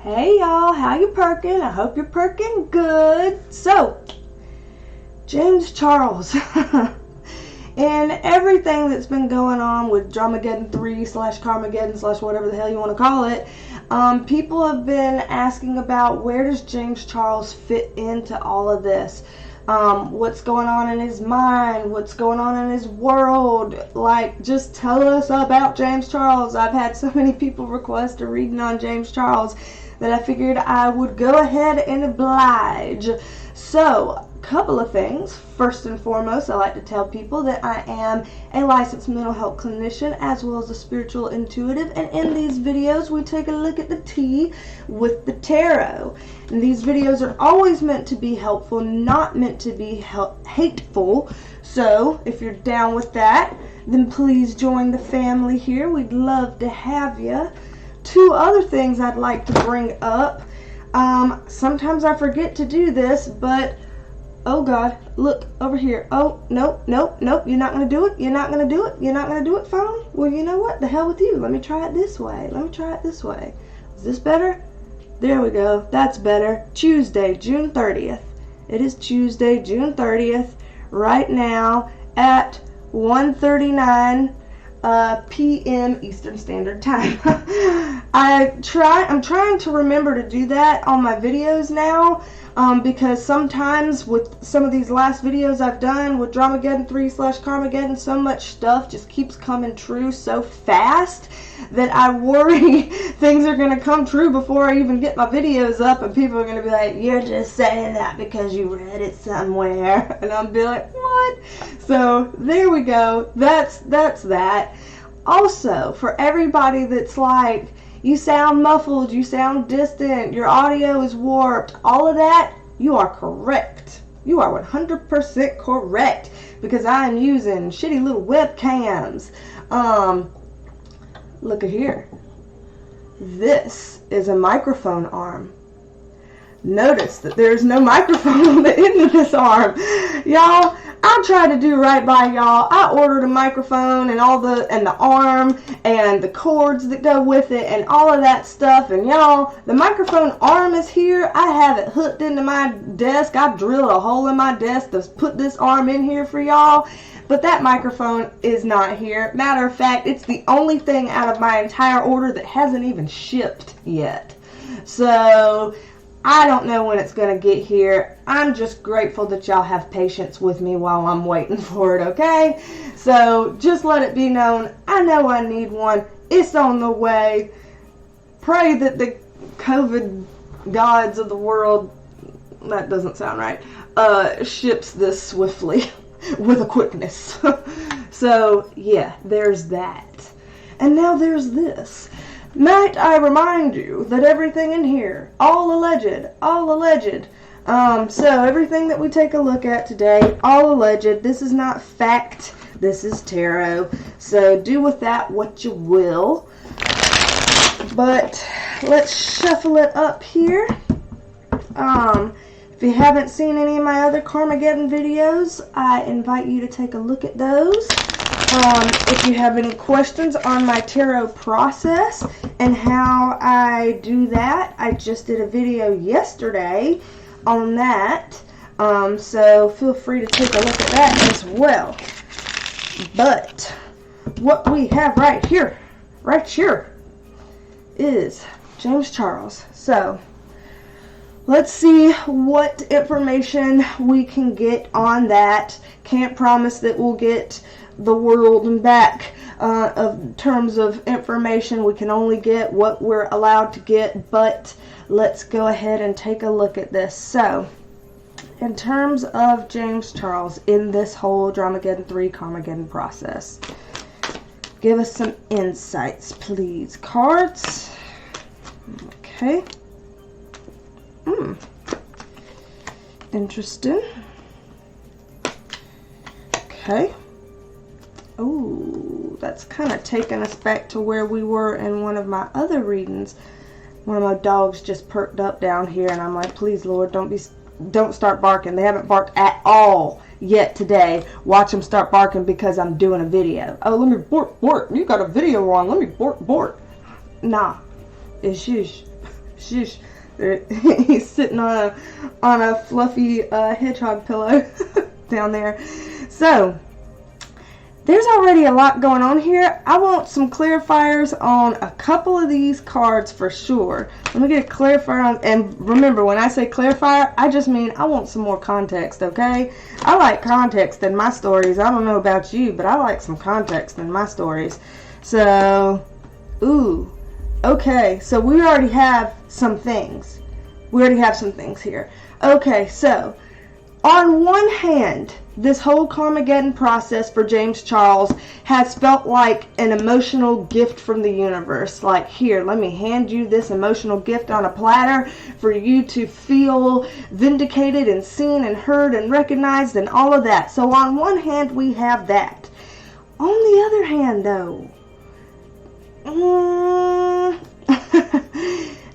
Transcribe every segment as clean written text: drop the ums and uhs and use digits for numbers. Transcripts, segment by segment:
Hey y'all, how you perking? I hope you're perking good. So, James Charles. And everything that's been going on with Dramageddon 3 / Karmageddon / whatever the hell you want to call it, people have been asking about where does James Charles fit into all of this? What's going on in his mind? What's going on in his world? Like, just tell us about James Charles. I've had so many people request a reading on James Charles that I figured I would go ahead and oblige. So, a couple of things. First and foremost, I like to tell people that I am a licensed mental health clinician as well as a spiritual intuitive, and in these videos we take a look at the tea with the tarot. And these videos are always meant to be helpful, not meant to be hateful. So, if you're down with that, then please join the family here. We'd love to have you. Two other things I'd like to bring up. Sometimes I forget to do this, but oh God, look over here. Oh, nope, nope, nope. You're not going to do it. You're not going to do it. You're not going to do it, phone? Well, you know what? The hell with you. Let me try it this way. Let me try it this way. Is this better? There we go. That's better. Tuesday, June 30th. It is Tuesday, June 30th, right now at 1:39 p.m. Eastern Standard Time. I'm trying to remember to do that on my videos now, because sometimes with some of these last videos I've done with Dramageddon 3 / Karmageddon, so much stuff just keeps coming true so fast that I worry things are going to come true before I even get my videos up, and people are going to be like, you're just saying that because you read it somewhere, and I'll be like, what? So there we go. That's that. Also, for everybody that's like, you sound muffled, you sound distant, your audio is warped, all of that, you are correct. You are 100% correct, because I am using shitty little webcams. Look at here. This is a microphone arm. Notice that there's no microphone on the end of this arm. Y'all, I try to do right by y'all. I ordered a microphone and the arm and the cords that go with it and all of that stuff. And y'all, the microphone arm is here. I have it hooked into my desk. I drilled a hole in my desk to put this arm in here for y'all. But that microphone is not here. Matter of fact, it's the only thing out of my entire order that hasn't even shipped yet. So I don't know when it's going to get here. I'm just grateful that y'all have patience with me while I'm waiting for it, okay? So just let it be known, I know I need one. It's on the way. Pray that the COVID gods of the world, that doesn't sound right, ships this swiftly with a quickness. So yeah, there's that. And now there's this. Might I remind you that everything in here, all alleged. So everything that we take a look at today, all alleged. This is not fact. This is tarot. So do with that what you will. But let's shuffle it up here. If you haven't seen any of my other Karmageddon videos, I invite you to take a look at those. If you have any questions on my tarot process and how I do that, I just did a video yesterday on that, so feel free to take a look at that as well. But what we have right here is James Charles. So let's see what information we can get on that. Can't promise that we'll get the world and back of terms of information. We can only get what we're allowed to get, but let's go ahead and take a look at this. So, in terms of James Charles in this whole Dramageddon 3 Karmageddon process, give us some insights, please. Cards. Okay. Interesting. Okay. Oh, that's kind of taking us back to where we were in one of my other readings. One of my dogs just perked up down here, and I'm like, please, Lord, don't start barking. They haven't barked at all yet today. Watch them start barking because I'm doing a video. Oh, let me bork. You got a video on. Let me bork. Nah, it's shush. Shush. He's sitting on a fluffy hedgehog pillow down there. So there's already a lot going on here. I want some clarifiers on a couple of these cards for sure. Let me get a clarifier on, and remember, when I say clarifier, I just mean I want some more context, okay? I like context in my stories. I don't know about you, but I like some context in my stories. So, okay, so we already have some things. We already have some things here. Okay, so on one hand, this whole Karmageddon process for James Charles has felt like an emotional gift from the universe. Like, here, let me hand you this emotional gift on a platter for you to feel vindicated and seen and heard and recognized and all of that. So on one hand, we have that. On the other hand, though,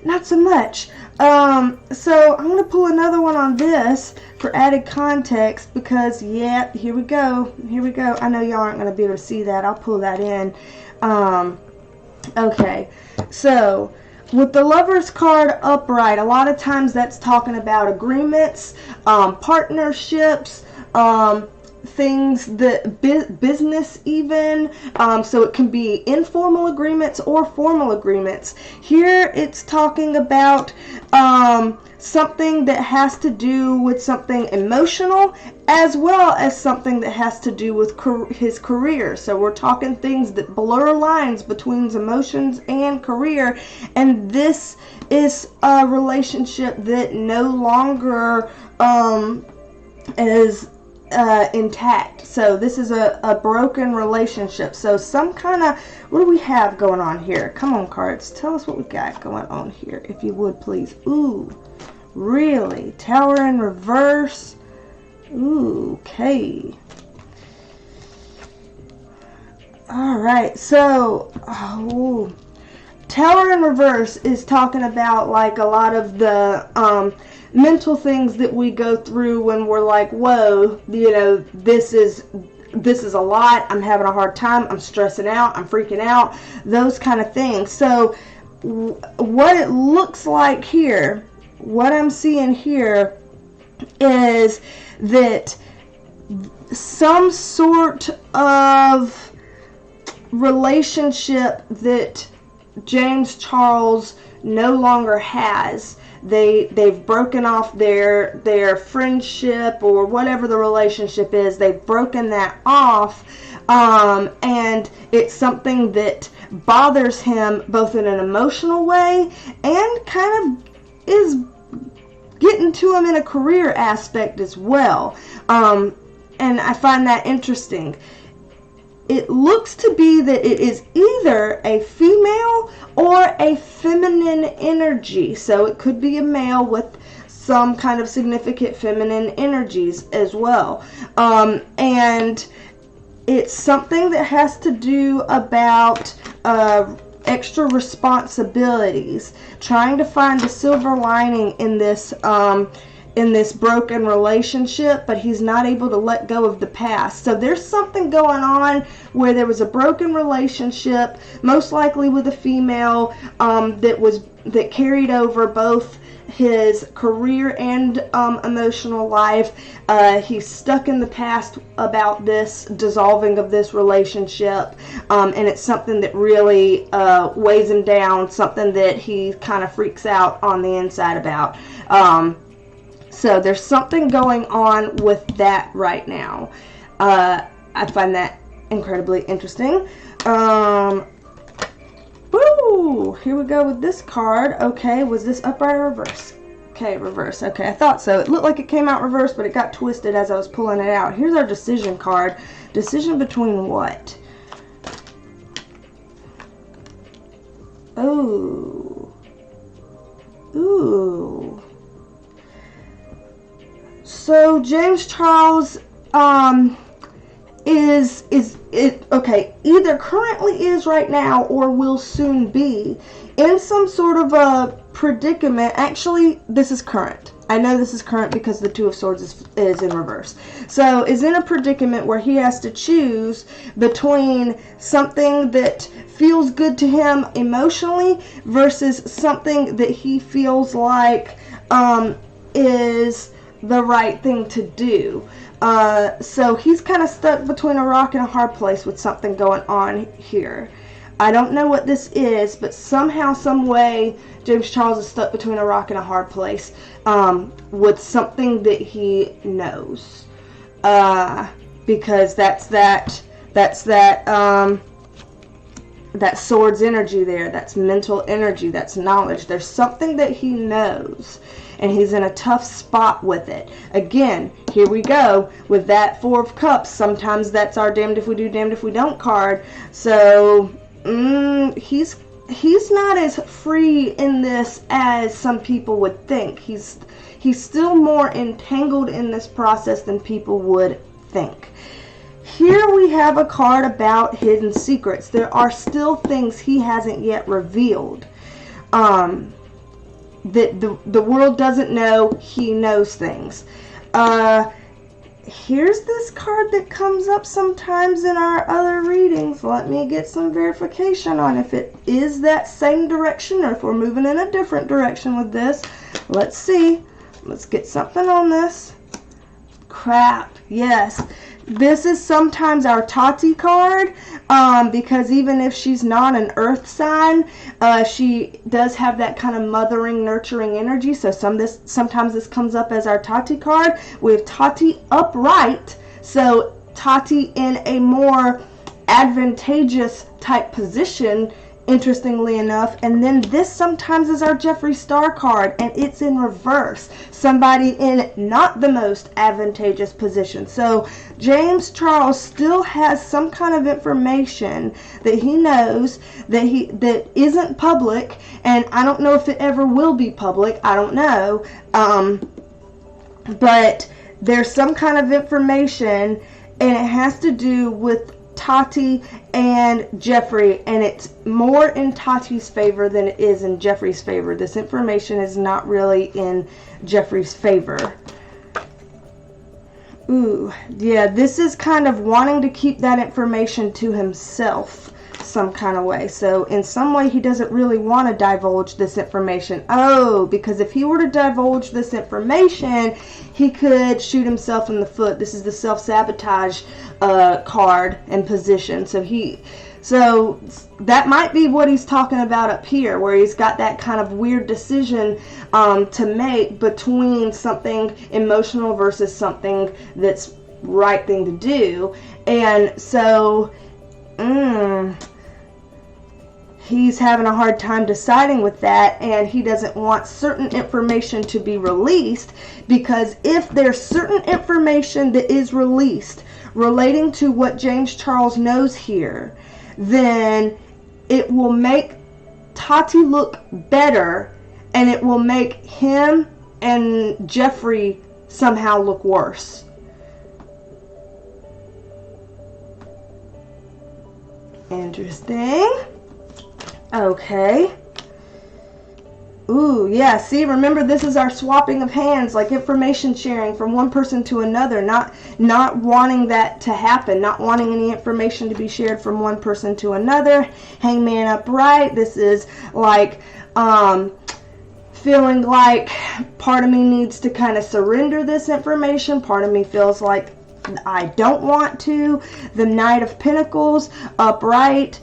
not so much. So I'm going to pull another one on this for added context because, yeah, here we go. I know y'all aren't going to be able to see that. I'll pull that in. Okay, so with the Lover's card upright, a lot of times that's talking about agreements, partnerships, things that business even, so it can be informal agreements or formal agreements. Here it's talking about something that has to do with something emotional as well as something that has to do with his career. So we're talking things that blur lines between emotions and career, and this is a relationship that no longer is intact. So this is a broken relationship. So some kind of, what do we have going on here? Come on, cards, tell us what we got going on here, if you would, please. Ooh, really? Tower in reverse. Ooh, okay. Alright, so Tower in reverse is talking about like a lot of the mental things that we go through when we're like, whoa, you know, this is a lot, I'm having a hard time, I'm stressing out, I'm freaking out, those kind of things. So what it looks like here, what I'm seeing here is that some sort of relationship that James Charles no longer has. They've broken off their friendship or whatever the relationship is. They've broken that off, and it's something that bothers him both in an emotional way and kind of is getting to him in a career aspect as well. And I find that interesting. It looks to be that it is either a female or a feminine energy. So it could be a male with some kind of significant feminine energies as well. And it's something that has to do about extra responsibilities, trying to find a silver lining in this broken relationship, but he's not able to let go of the past. So there's something going on where there was a broken relationship, most likely with a female, that carried over both his career and emotional life. He's stuck in the past about this dissolving of this relationship, and it's something that really weighs him down, something that he kind of freaks out on the inside about. So there's something going on with that right now. I find that incredibly interesting. Woo! Here we go with this card. Okay, was this upright or reverse? Okay, reverse. Okay, I thought so. It looked like it came out reverse, but it got twisted as I was pulling it out. Here's our decision card. Decision between what? Ooh. Ooh. So James Charles is okay, either currently is right now or will soon be in some sort of a predicament. Actually, this is current. I know this is current because the Two of Swords is in reverse. So is in a predicament where he has to choose between something that feels good to him emotionally versus something that he feels like is the right thing to do. So he's kind of stuck between a rock and a hard place with something going on here. I don't know what this is, but somehow, some way, James Charles is stuck between a rock and a hard place with something that he knows. Because that's that Swords energy there. That's mental energy. That's knowledge. There's something that he knows, and he's in a tough spot with it. Again, here we go with that Four of Cups. Sometimes that's our damned if we do, damned if we don't card. So he's not as free in this as some people would think. He's still more entangled in this process than people would think. Here we have a card about hidden secrets. There are still things he hasn't yet revealed. That the world doesn't know. He knows things. Here's this card that comes up sometimes in our other readings. Let me get some verification on if it is that same direction or if we're moving in a different direction with this. Let's see. Let's get something on this. Crap. Yes. This is sometimes our Tati card, because even if she's not an earth sign, she does have that kind of mothering, nurturing energy. So sometimes this comes up as our Tati card. We have Tati upright, so Tati in a more advantageous type position, interestingly enough. And then this sometimes is our Jeffree Star card, and it's in reverse. Somebody in not the most advantageous position. So James Charles still has some kind of information that he knows that isn't public, and I don't know if it ever will be public. I don't know. But there's some kind of information, and it has to do with Tati and Jeffree, and it's more in Tati's favor than it is in Jeffree's favor. This information is not really in Jeffree's favor. Ooh, yeah, this is kind of wanting to keep that information to himself some kind of way. So in some way he doesn't really want to divulge this information. Oh, because if he were to divulge this information, he could shoot himself in the foot. This is the self-sabotage card and position. So that might be what he's talking about up here, where he's got that kind of weird decision to make between something emotional versus something that's right thing to do. And so he's having a hard time deciding with that, and he doesn't want certain information to be released, because if there's certain information that is released relating to what James Charles knows here, then it will make Tati look better, and it will make him and Jeffree somehow look worse. Interesting. Okay. Ooh, yeah, see, remember, this is our swapping of hands, like information sharing from one person to another, not wanting that to happen, not wanting any information to be shared from one person to another. Hangman upright, this is like feeling like part of me needs to kind of surrender this information, part of me feels like I don't want to. The Knight of Pentacles upright,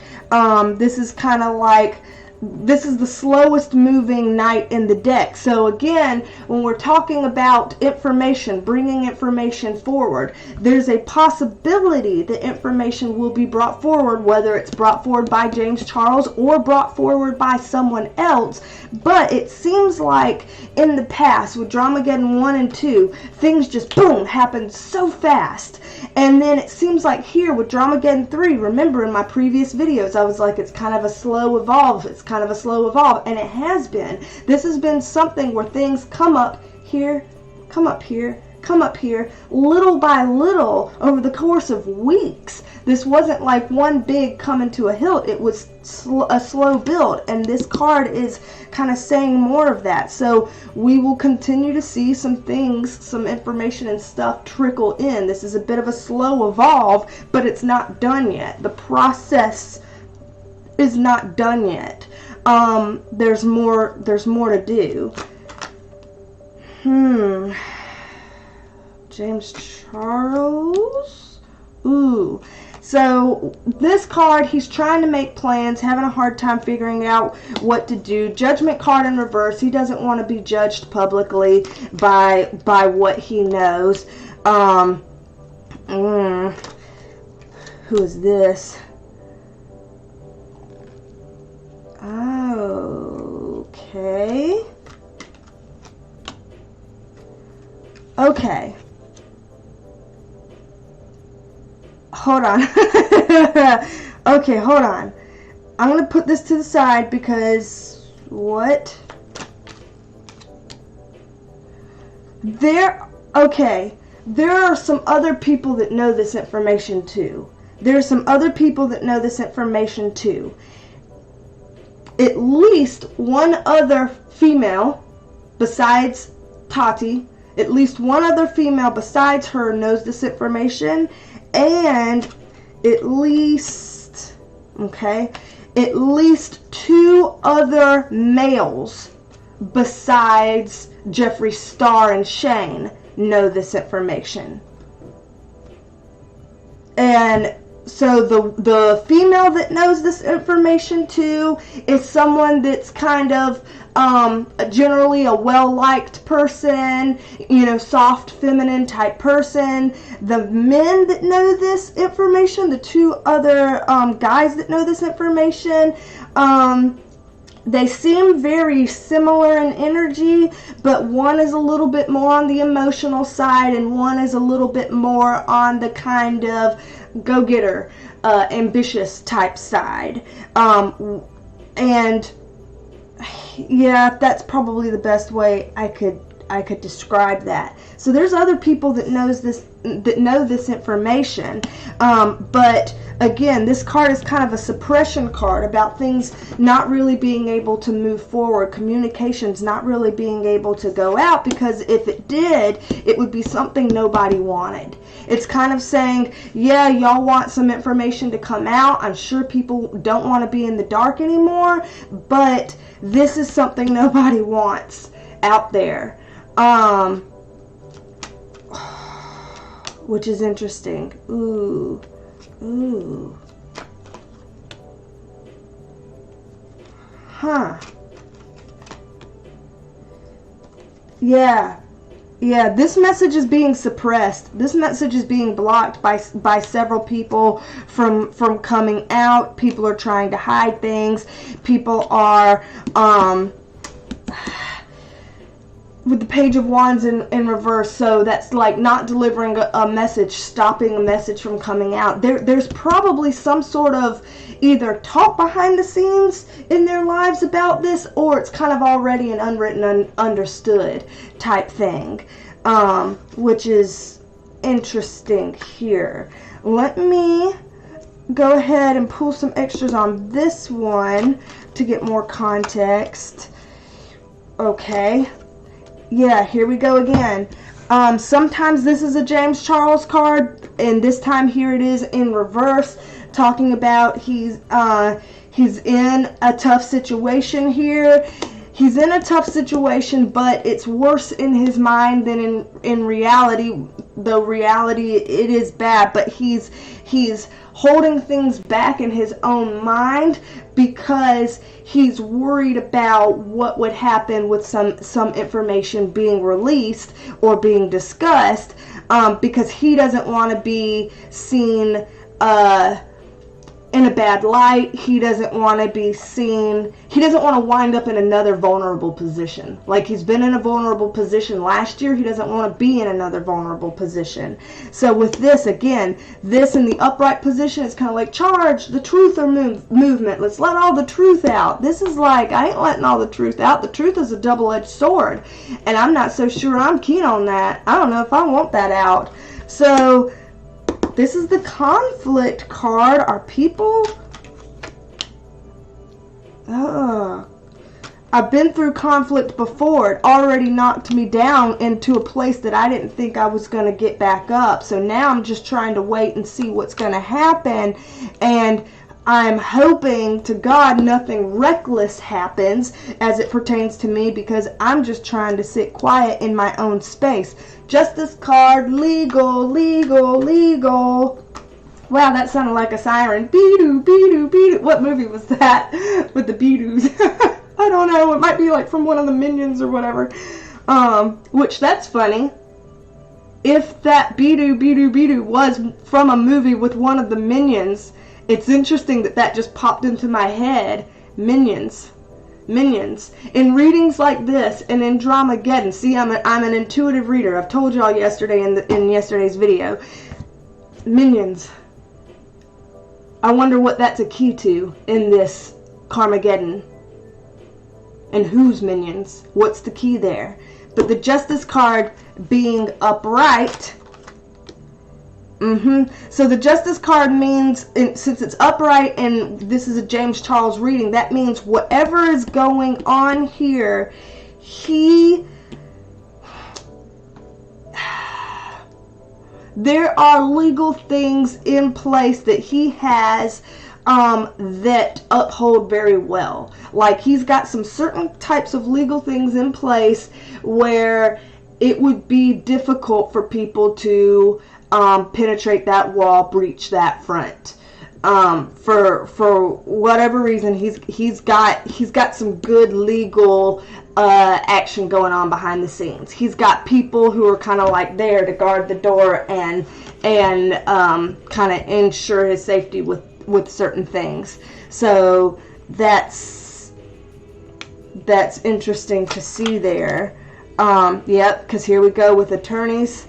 this is kind of like, this is the slowest moving knight in the deck. So again, when we're talking about information, bringing information forward, there's a possibility that information will be brought forward, whether it's brought forward by James Charles or brought forward by someone else. But it seems like in the past with Dramageddon 1 and 2, things just boom happened so fast. And then it seems like here with Dramageddon 3, remember in my previous videos I was like, it's kind of a slow evolve, and it has been. This has been something where things come up here, come up here, come up here little by little over the course of weeks. This wasn't like one big coming to a hilt. It was a slow build, and this card is kind of saying more of that. So we will continue to see some things, some information and stuff trickle in. This is a bit of a slow evolve, but it's not done yet. The process is not done yet. There's more to do. James Charles. Ooh. So this card, he's trying to make plans, having a hard time figuring out what to do. Judgment card in reverse. He doesn't want to be judged publicly by what he knows. Who is this? Okay. Okay. Hold on. Okay, hold on. I'm going to put this to the side because... What? Okay. There are some other people that know this information too. There are some other people that know this information too. At least one other female besides Tati, at least one other female besides her knows this information, and at least 2 other males besides Jeffree Star and Shane know this information. And so the female that knows this information too is someone that's kind of generally a well-liked person, soft feminine type person. The men that know this information, the 2 other guys that know this information, they seem very similar in energy, but one is a little bit more on the emotional side and one is a little bit more on the kind of go-getter, ambitious type side. And yeah, that's probably the best way I could describe that. So there's other people that know this information, but again, this card is kind of a suppression card about things not really being able to move forward, communications not really being able to go out, because if it did, it would be something nobody wanted. It's kind of saying, yeah, y'all want some information to come out. I'm sure people don't want to be in the dark anymore, but this is something nobody wants out there. Which is interesting. Ooh. Huh. Yeah, this message is being suppressed. This message is being blocked by several people from coming out. People are trying to hide things. People are with the Page of Wands in reverse, so that's like not delivering a message, stopping a message from coming out. There's probably some sort of either talk behind the scenes in their lives about this, or it's kind of already an unwritten, understood type thing, which is interesting here. Let me go ahead and pull some extras on this one to get more context. Okay. Yeah, here we go again. Sometimes this is a James Charles card, and this time here it is in reverse, talking about he's in a tough situation here. He's in a tough situation, but it's worse in his mind than in reality. Though reality, it is bad, but he's holding things back in his own mind because he's worried about what would happen with some information being released or being discussed, because he doesn't want to be seen in a bad light. He doesn't want to be seen. He doesn't want to wind up in another vulnerable position. Like, he's been in a vulnerable position last year. He doesn't want to be in another vulnerable position. So with this, again, this in the upright position, it's kind of like, charge the truth or movement. Let's let all the truth out. This is like, I ain't letting all the truth out. The truth is a double-edged sword. And I'm not so sure I'm keen on that. I don't know if I want that out. So this is the conflict card. Are people... I've been through conflict before. It already knocked me down into a place that I didn't think I was going to get back up. So now I'm just trying to wait and see what's going to happen. And I'm hoping to God nothing reckless happens as it pertains to me, because I'm just trying to sit quiet in my own space. Justice card, legal, legal, legal. Wow, that sounded like a siren. Be-doo, be-doo, be-doo. What movie was that with the be-doos? I don't know. It might be like from one of the Minions or whatever. Which, that's funny. If that be-doo, be-doo, be-doo was from a movie with one of the Minions, it's interesting that that just popped into my head. Minions. Minions. In readings like this and in Dramageddon, see, I'm an intuitive reader. I've told y'all yesterday in yesterday's video. Minions. I wonder what that's a key to in this Karmageddon. And whose minions? What's the key there? But the Justice card being upright... So the Justice card means, since it's upright and this is a James Charles reading, that means whatever is going on here, there are legal things in place that he has that uphold very well. Like, he's got some certain types of legal things in place where it would be difficult for people to penetrate that wall, breach that front. For whatever reason, he's got some good legal action going on behind the scenes. He's got people who are kind of like there to guard the door and kind of ensure his safety with certain things. So that's interesting to see there. Yep, because here we go with attorneys.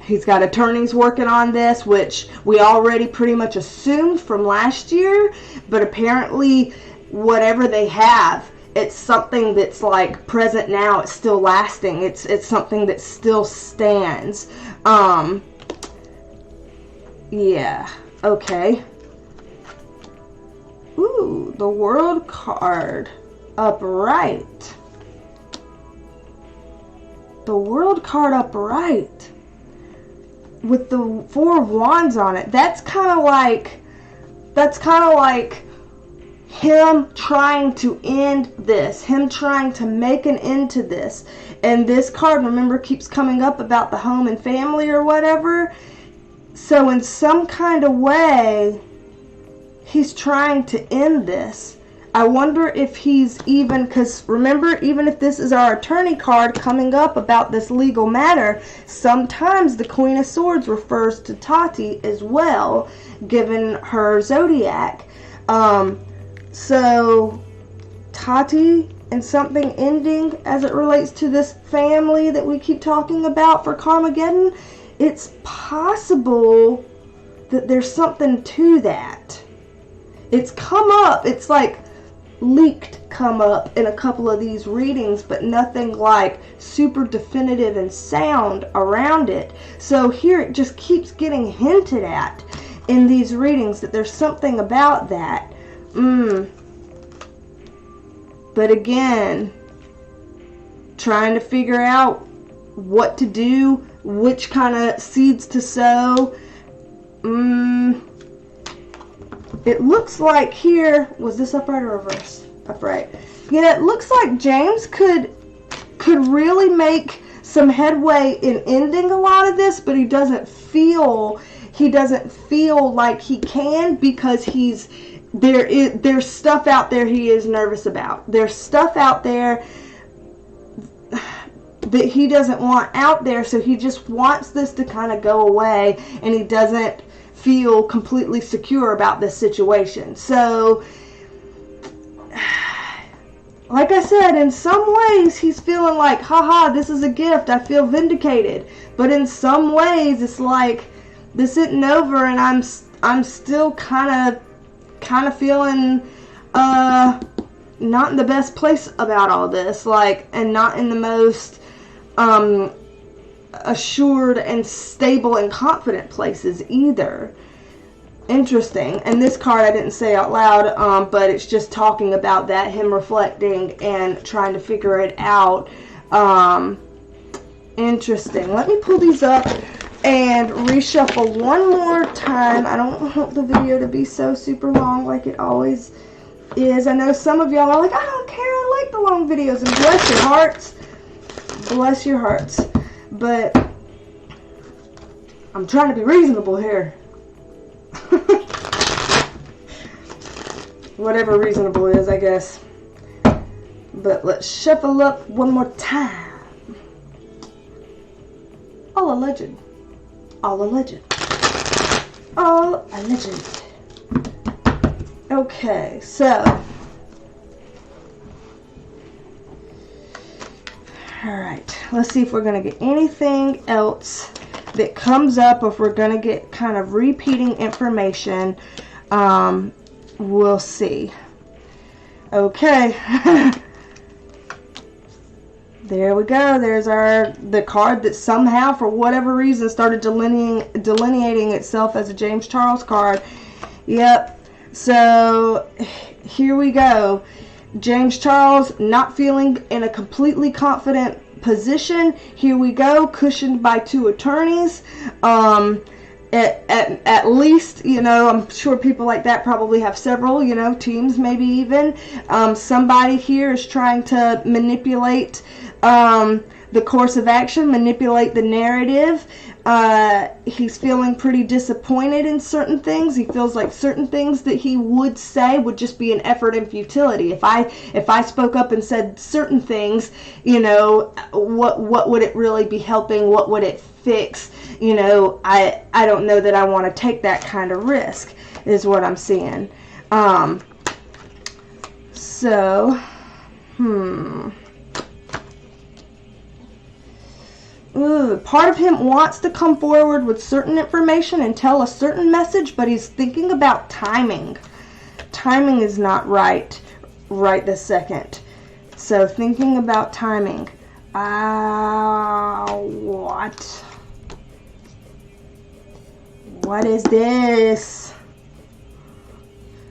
He's got attorneys working on this, which we already pretty much assumed from last year, but apparently whatever they have, it's something that's like present now. It's still lasting. It's something that still stands. Yeah. Okay. Ooh, the World card upright. The World card upright with the Four of Wands on it. That's kind of like him trying to end this, him trying to make an end to this. And this card, remember, keeps coming up about the home and family or whatever. So in some kind of way, he's trying to end this. I wonder if he's even, because remember, even if this is our attorney card coming up about this legal matter, sometimes the Queen of Swords refers to Tati as well, given her zodiac. So Tati and something ending as it relates to this family that we keep talking about for Karmageddon, it's possible that there's something to that. It's come up, it's like leaked come up in a couple of these readings, but nothing like super definitive and sound around it. So here it just keeps getting hinted at in these readings that there's something about that. But again, trying to figure out what to do, which kind of seeds to sow. It looks like here, was this upright or reverse? Upright. Yeah, it looks like James could really make some headway in ending a lot of this, but he doesn't feel like he can, because there's stuff out there he is nervous about. There's stuff out there that he doesn't want out there, so he just wants this to kind of go away, and he doesn't feel completely secure about this situation. So, like I said, in some ways he's feeling like, haha, this is a gift, I feel vindicated. But in some ways it's like, this isn't over, and I'm still kind of feeling not in the best place about all this, like, and not in the most assured and stable and confident places either. Interesting. And this card I didn't say out loud, but it's just talking about that, him reflecting and trying to figure it out. Interesting. Let me pull these up and reshuffle one more time. I don't want the video to be so super long like it always is. I know some of y'all are like, I don't care, I like the long videos, and bless your hearts. Bless your hearts. But I'm trying to be reasonable here. Whatever reasonable is, I guess. But let's shuffle up one more time. All alleged. All alleged. All alleged. Okay, so. Alright, let's see if we're going to get anything else that comes up, or if we're going to get kind of repeating information. We'll see. Okay. There we go. There's the card that somehow, for whatever reason, started delineating itself as a James Charles card. Yep. So here we go. James Charles not feeling in a completely confident position. Here we go. Cushioned by two attorneys. At least, you know, I'm sure people like that probably have several, you know, teams, maybe even. Somebody here is trying to manipulate the course of action, manipulate the narrative. He's feeling pretty disappointed in certain things. He feels like certain things that he would say would just be an effort and futility. If I spoke up and said certain things, you know, what would it really be helping? What would it fix? You know, I don't know that I want to take that kind of risk, is what I'm seeing. Part of him wants to come forward with certain information and tell a certain message, but he's thinking about timing. Timing is not right this second. So thinking about timing. What? What is this?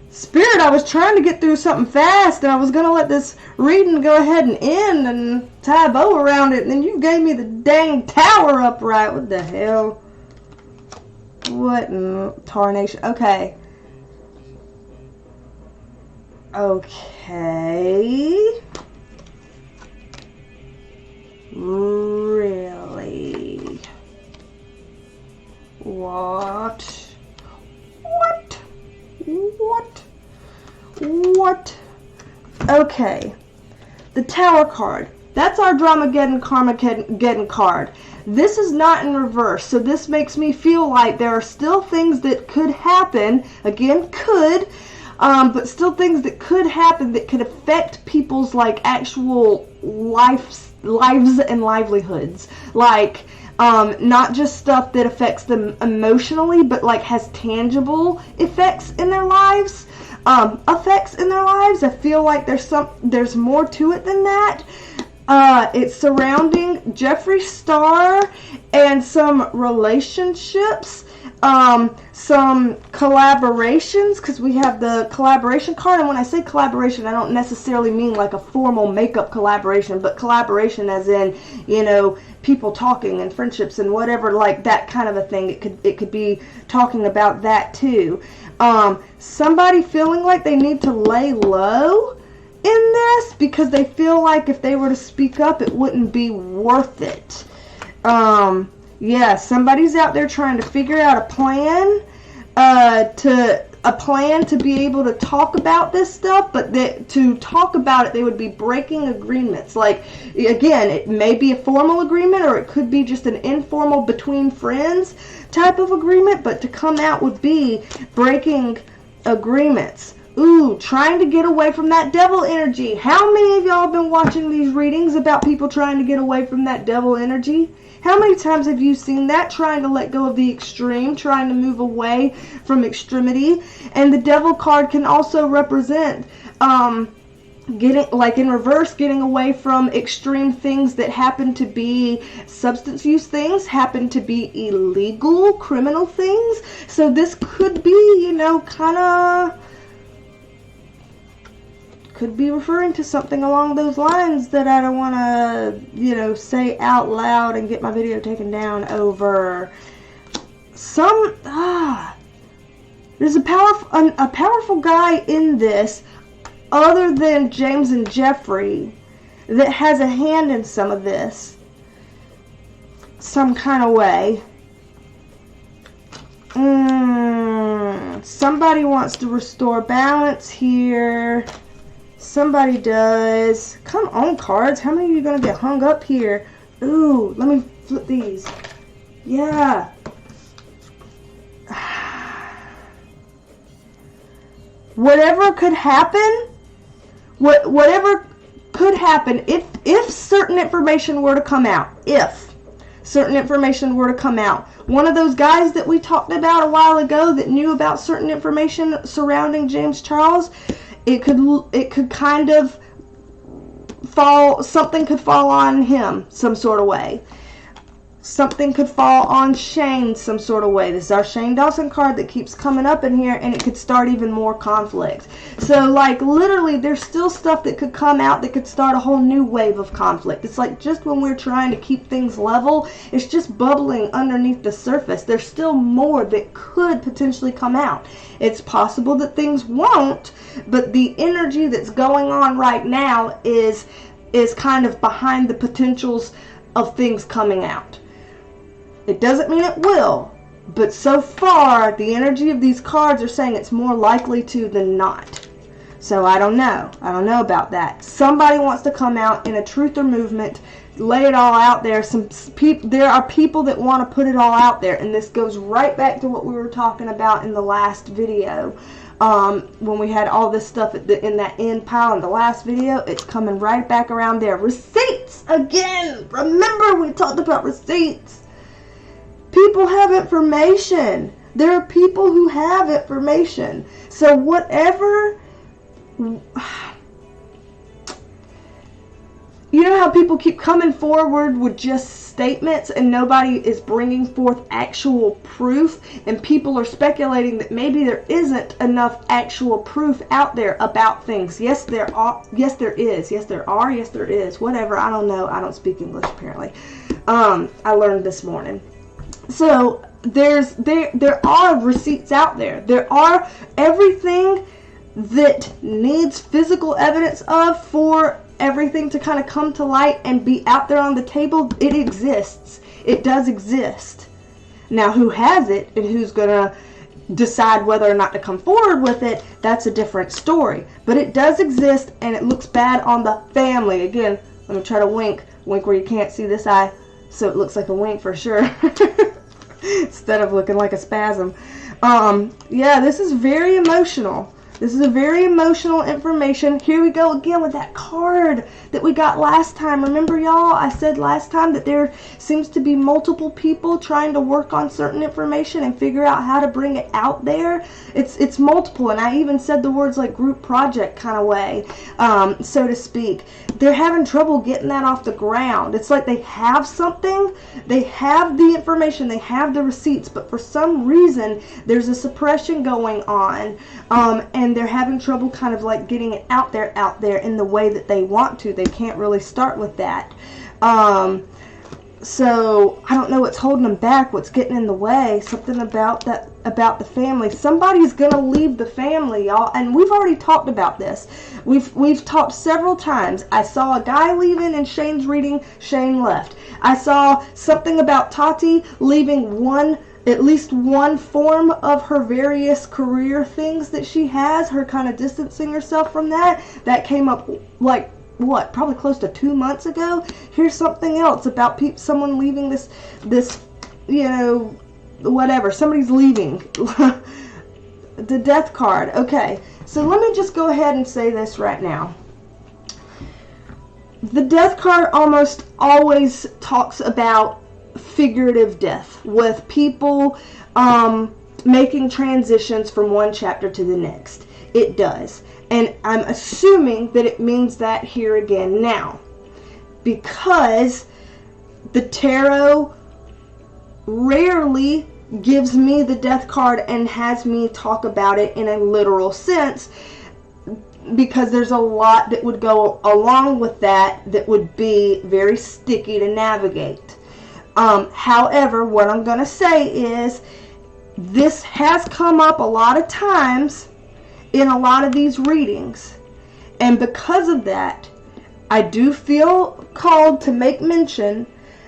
Spirit, I was trying to get through something fast, and I was going to let this reading go ahead and end and tie a bow around it, and then you gave me the dang tower upright. What the hell? What in tarnation? Okay. Okay. Really? What? What? What? What? Okay. The Tower card. That's our Dramageddon Karmageddon card. This is not in reverse, so this makes me feel like there are still things that could happen. Again, could. But still things that could happen that could affect people's, like, actual lives and livelihoods. Like, not just stuff that affects them emotionally, but, like, has tangible effects in their lives. I feel like there's more to it than that. It's surrounding Jeffree Star and some relationships, some collaborations, because we have the collaboration card, and when I say collaboration, I don't necessarily mean like a formal makeup collaboration, but collaboration as in, you know, people talking and friendships and whatever, like that kind of a thing. It could be talking about that too. Somebody feeling like they need to lay low in this because they feel like if they were to speak up, it wouldn't be worth it. Yeah, somebody's out there trying to figure out a plan to a plan to be able to talk about this stuff, but to talk about it, they would be breaking agreements. Like, again, it may be a formal agreement, or it could be just an informal between friends type of agreement, but to come out would be breaking agreements. Ooh, trying to get away from that devil energy. How many of y'all have been watching these readings about people trying to get away from that devil energy? How many times have you seen that? Trying to let go of the extreme, trying to move away from extremity. And the devil card can also represent getting, like in reverse, getting away from extreme things that happen to be substance use things, happen to be illegal, criminal things. So this could be, you know, kind of, could be referring to something along those lines that I don't want to, you know, say out loud and get my video taken down over. There's a powerful guy in this, other than James and Jeffrey, that has a hand in some of this, some kind of way. Somebody wants to restore balance here. Somebody does. Come on, cards. How many of you are going to get hung up here? Ooh, let me flip these. Yeah. Whatever could happen, whatever could happen, if certain information were to come out, one of those guys that we talked about a while ago that knew about certain information surrounding James Charles, it could kind of something could fall on him some sort of way. Something could fall on Shane some sort of way. This is our Shane Dawson card that keeps coming up in here, and it could start even more conflict. So, like, literally, there's still stuff that could come out that could start a whole new wave of conflict. It's like just when we're trying to keep things level, it's just bubbling underneath the surface. There's still more that could potentially come out. It's possible that things won't, but the energy that's going on right now is kind of behind the potentials of things coming out. It doesn't mean it will, but so far the energy of these cards are saying it's more likely to than not. So I don't know. I don't know about that. Somebody wants to come out in a truther movement, lay it all out there. There are people that want to put it all out there, and this goes right back to what we were talking about in the last video. When we had all this stuff in that end pile in the last video, it's coming right back around there. Receipts again. Remember, we talked about receipts. People have information. There are people who have information. So whatever, you know how people keep coming forward with just statements and nobody is bringing forth actual proof, and people are speculating that maybe there isn't enough actual proof out there about things. Yes, there are. Yes, there is. Yes, there are. Yes, there is. Whatever. I don't know. I don't speak English apparently. I learned this morning. So there are receipts out there. There are everything that needs physical evidence of for everything to kind of come to light and be out there on the table. It exists. It does exist. Now, who has it and who's going to decide whether or not to come forward with it, that's a different story. But it does exist, and it looks bad on the family. Again, let me try to wink where you can't see this eye, so it looks like a wink for sure. Instead of looking like a spasm. Yeah, this is very emotional. This is a very emotional information. Here we go again with that card that we got last time. Remember, y'all, I said last time that there seems to be multiple people trying to work on certain information and figure out how to bring it out there. It's multiple, and I even said the words like group project kind of way, so to speak. They're having trouble getting that off the ground. It's like they have something, they have the information, they have the receipts, but for some reason there's a suppression going on, and they're having trouble kind of like getting it out there in the way that they want to. They can't really start with that. So I don't know what's holding them back, what's getting in the way. Something about that, about the family. Somebody's gonna leave the family, y'all, and we've already talked about this. We've talked several times. I saw a guy leaving in Shane's reading. Shane left. I saw something about Tati leaving one at least one form of her various career things that she has, her kind of distancing herself from that came up like, what, probably close to 2 months ago. Here's something else about someone leaving this, you know, whatever, somebody's leaving. The death card. Okay, so let me just go ahead and say this right now. The death card almost always talks about figurative death, with people making transitions from one chapter to the next. It does. And I'm assuming that it means that here again now, because the tarot rarely gives me the death card and has me talk about it in a literal sense, because there's a lot that would go along with that would be very sticky to navigate. However, what I'm going to say is this has come up a lot of times in a lot of these readings, and because of that, I do feel called to make mention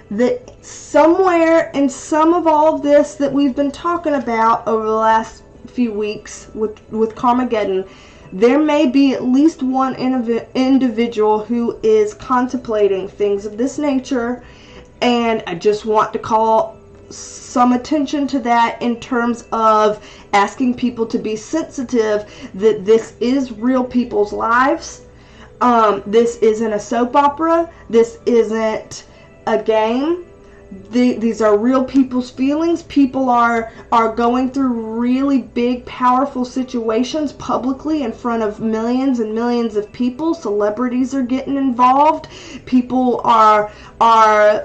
that somewhere in some of all of this that we've been talking about over the last few weeks with Karmageddon, there may be at least one individual who is contemplating things of this nature, and I just want to call some attention to that in terms of asking people to be sensitive that this is real people's lives. This isn't a soap opera. This isn't a game. These are real people's feelings. People are going through really big, powerful situations publicly in front of millions and millions of people. Celebrities are getting involved. People are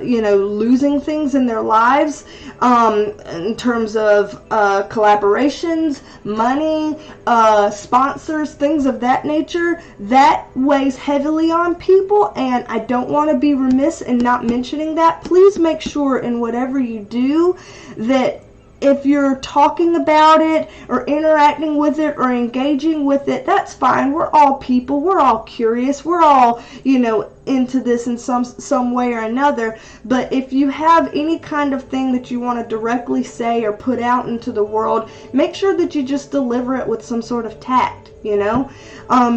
you know, losing things in their lives in terms of collaborations, money, sponsors, things of that nature. That weighs heavily on people, and I don't want to be remiss in not mentioning that. Please make sure in whatever you do that if you're talking about it or interacting with it or engaging with it, that's fine. We're all people. We're all curious. We're all, you know, into this in some way or another. But if you have any kind of thing that you want to directly say or put out into the world, make sure that you just deliver it with some sort of tact, you know.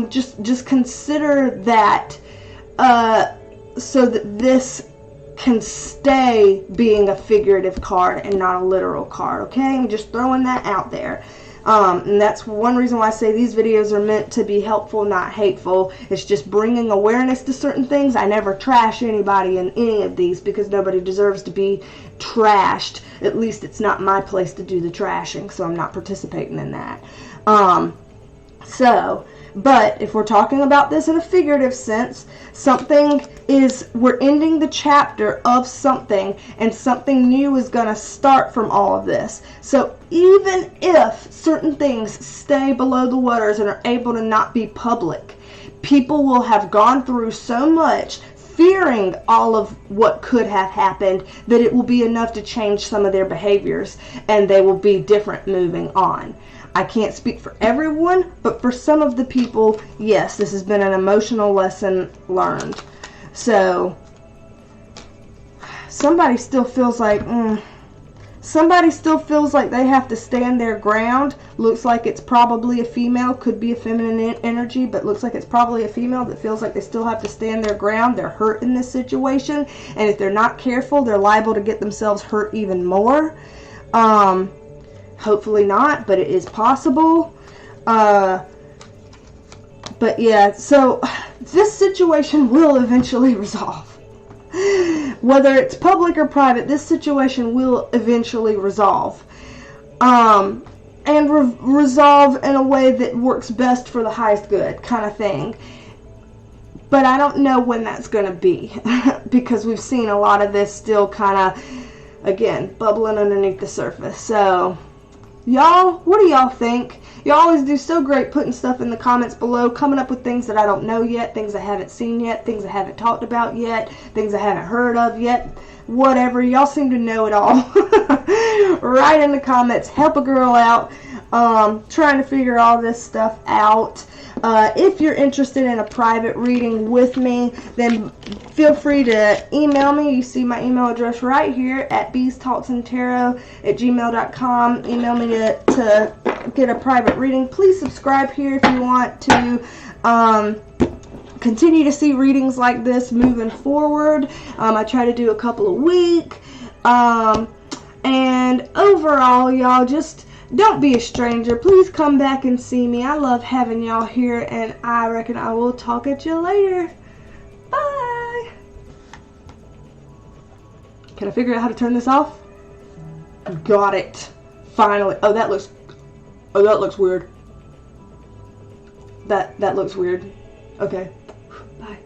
Just consider that so that this can stay being a figurative card and not a literal card, okay? I'm just throwing that out there. And that's one reason why I say these videos are meant to be helpful, not hateful. It's just bringing awareness to certain things. I never trash anybody in any of these because nobody deserves to be trashed. At least it's not my place to do the trashing, so I'm not participating in that. But if we're talking about this in a figurative sense, we're ending the chapter of something, and something new is going to start from all of this. So even if certain things stay below the waters and are able to not be public, people will have gone through so much fearing all of what could have happened that it will be enough to change some of their behaviors, and they will be different moving on. I can't speak for everyone, but for some of the people, yes, this has been an emotional lesson learned. So, somebody still feels like they have to stand their ground. Looks like it's probably a female, could be a feminine energy, but looks like it's probably a female that feels like they still have to stand their ground. They're hurt in this situation, and if they're not careful, they're liable to get themselves hurt even more. Hopefully not, but it is possible. But yeah, so this situation will eventually resolve. Whether it's public or private, this situation will eventually resolve. And resolve in a way that works best for the highest good, kind of thing. But I don't know when that's going to be, because we've seen a lot of this still kind of, again, bubbling underneath the surface. So, y'all, what do y'all think? You always do so great putting stuff in the comments below, coming up with things that I don't know yet, things I haven't seen yet, things I haven't talked about yet, things I haven't heard of yet, whatever. Y'all seem to know it all. Write in the comments, help a girl out, trying to figure all this stuff out. If you're interested in a private reading with me, then feel free to email me. You see my email address right here at beestalksandtarot@gmail.com. Email me to get a private reading. Please subscribe here if you want to continue to see readings like this moving forward. I try to do a couple a week. And overall, y'all, just don't be a stranger. Please come back and see me. I love having y'all here, and I reckon I will talk at you later. Bye. Can I figure out how to turn this off? Got it. Finally. Oh, that looks weird. That looks weird. Okay. Bye.